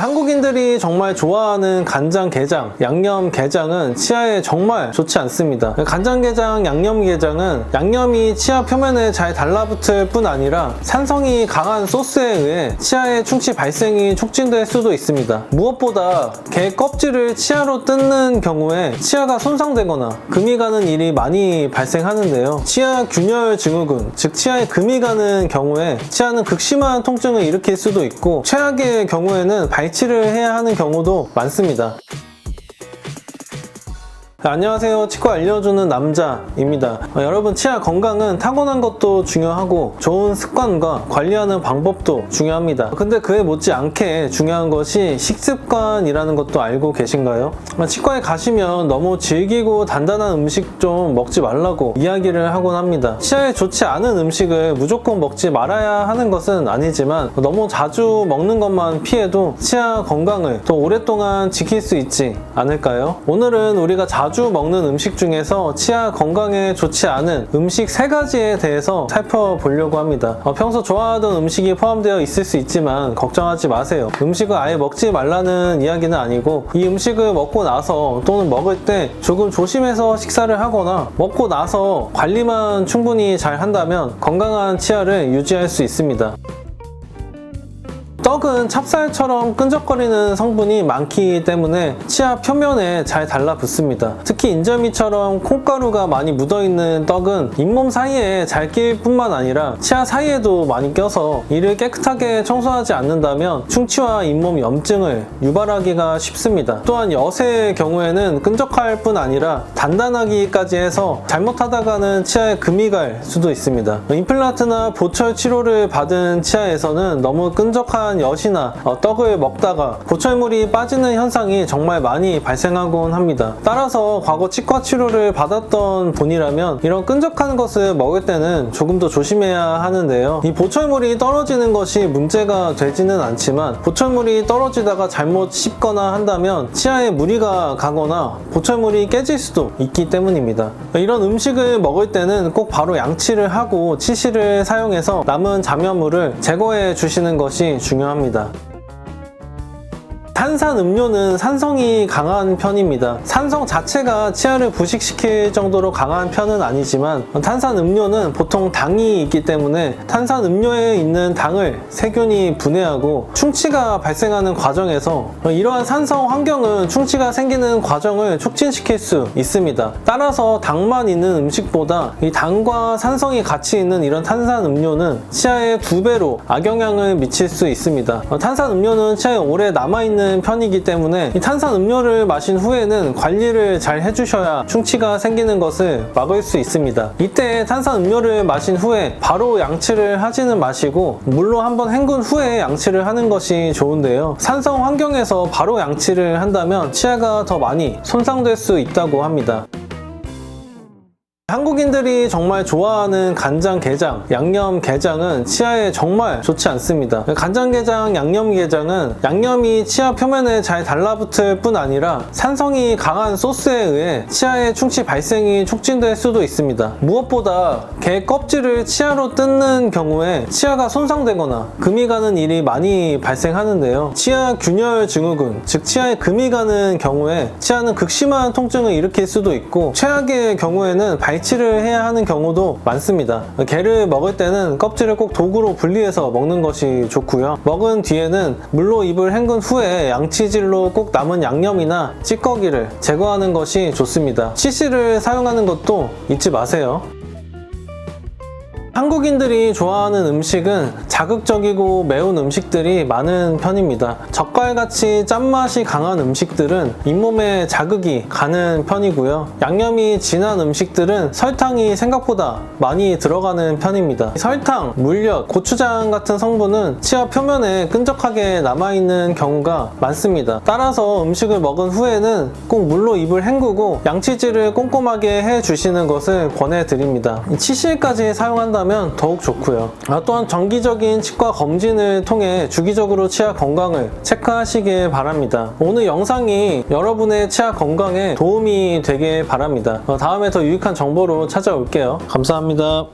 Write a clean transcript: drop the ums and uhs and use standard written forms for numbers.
한국인들이 정말 좋아하는 간장게장, 양념게장은 치아에 정말 좋지 않습니다. 간장게장, 양념게장은 양념이 치아 표면에 잘 달라붙을 뿐 아니라 산성이 강한 소스에 의해 치아의 충치 발생이 촉진될 수도 있습니다. 무엇보다 게 껍질을 치아로 뜯는 경우에 치아가 손상되거나 금이 가는 일이 많이 발생하는데요. 치아 균열 증후군, 즉 치아에 금이 가는 경우에 치아는 극심한 통증을 일으킬 수도 있고 최악의 경우에는 발치를 해야 하는 경우도 많습니다. 안녕하세요. 치과 알려주는 남자입니다. 여러분, 치아 건강은 타고난 것도 중요하고 좋은 습관과 관리하는 방법도 중요합니다. 근데 그에 못지않게 중요한 것이 식습관이라는 것도 알고 계신가요? 치과에 가시면 너무 질기고 단단한 음식 좀 먹지 말라고 이야기를 하곤 합니다. 치아에 좋지 않은 음식을 무조건 먹지 말아야 하는 것은 아니지만 너무 자주 먹는 것만 피해도 치아 건강을 더 오랫동안 지킬 수 있지 않을까요? 오늘은 우리가 자주 먹는 음식 중에서 치아 건강에 좋지 않은 음식 3가지에 대해서 살펴보려고 합니다. 평소 좋아하던 음식이 포함되어 있을 수 있지만 걱정하지 마세요. 음식을 아예 먹지 말라는 이야기는 아니고 이 음식을 먹고 나서 또는 먹을 때 조금 조심해서 식사를 하거나 먹고 나서 관리만 충분히 잘 한다면 건강한 치아를 유지할 수 있습니다. 떡은 찹쌀처럼 끈적거리는 성분이 많기 때문에 치아 표면에 잘 달라붙습니다. 특히 인절미처럼 콩가루가 많이 묻어있는 떡은 잇몸 사이에 잘 낄 뿐만 아니라 치아 사이에도 많이 껴서 이를 깨끗하게 청소하지 않는다면 충치와 잇몸 염증을 유발하기가 쉽습니다. 또한 엿의 경우에는 끈적할 뿐 아니라 단단하기까지 해서 잘못하다가는 치아에 금이 갈 수도 있습니다. 임플란트나 보철 치료를 받은 치아에서는 너무 끈적한 엿이나 떡을 먹다가 보철물이 빠지는 현상이 정말 많이 발생하곤 합니다. 따라서 과거 치과 치료를 받았던 분이라면 이런 끈적한 것을 먹을 때는 조금 더 조심해야 하는데요. 이 보철물이 떨어지는 것이 문제가 되지는 않지만 보철물이 떨어지다가 잘못 씹거나 한다면 치아에 무리가 가거나 보철물이 깨질 수도 있기 때문입니다. 이런 음식을 먹을 때는 꼭 바로 양치를 하고 치실을 사용해서 남은 잡염물을 제거해 주시는 것이 중요합니다. 탄산음료는 산성이 강한 편입니다. 산성 자체가 치아를 부식시킬 정도로 강한 편은 아니지만 탄산음료는 보통 당이 있기 때문에 탄산음료에 있는 당을 세균이 분해하고 충치가 발생하는 과정에서 이러한 산성 환경은 충치가 생기는 과정을 촉진시킬 수 있습니다. 따라서 당만 있는 음식보다 이 당과 산성이 같이 있는 이런 탄산음료는 치아에 2배로 악영향을 미칠 수 있습니다. 탄산음료는 치아에 오래 남아있는 편이기 때문에 이 탄산음료를 마신 후에는 관리를 잘 해주셔야 충치가 생기는 것을 막을 수 있습니다. 이때 탄산음료를 마신 후에 바로 양치를 하지는 마시고 물로 한번 헹군 후에 양치를 하는 것이 좋은데요. 산성 환경에서 바로 양치를 한다면 치아가 더 많이 손상될 수 있다고 합니다. 한국인들이 정말 좋아하는 간장게장, 양념게장은 치아에 정말 좋지 않습니다. 간장게장, 양념게장은 양념이 치아 표면에 잘 달라붙을 뿐 아니라 산성이 강한 소스에 의해 치아의 충치 발생이 촉진될 수도 있습니다. 무엇보다 게 껍질을 치아로 뜯는 경우에 치아가 손상되거나 금이 가는 일이 많이 발생하는데요. 치아 균열 증후군, 즉 치아에 금이 가는 경우에 치아는 극심한 통증을 일으킬 수도 있고 최악의 경우에는 발치를 해야 하는 경우도 많습니다. 게를 먹을 때는 껍질을 꼭 도구로 분리해서 먹는 것이 좋고요. 먹은 뒤에는 물로 입을 헹군 후에 양치질로 꼭 남은 양념이나 찌꺼기를 제거하는 것이 좋습니다. 치실을 사용하는 것도 잊지 마세요. 한국인들이 좋아하는 음식은 자극적이고 매운 음식들이 많은 편입니다. 젓갈같이 짠맛이 강한 음식들은 잇몸에 자극이 가는 편이고요. 양념이 진한 음식들은 설탕이 생각보다 많이 들어가는 편입니다. 설탕, 물엿, 고추장 같은 성분은 치아 표면에 끈적하게 남아있는 경우가 많습니다. 따라서 음식을 먹은 후에는 꼭 물로 입을 헹구고 양치질을 꼼꼼하게 해주시는 것을 권해드립니다. 치실까지 사용한다면 더욱 좋고요. 또한 정기적인 치과 검진을 통해 주기적으로 치아 건강을 체크하시길 바랍니다. 오늘 영상이 여러분의 치아 건강에 도움이 되길 바랍니다. 다음에 더 유익한 정보로 찾아올게요. 감사합니다.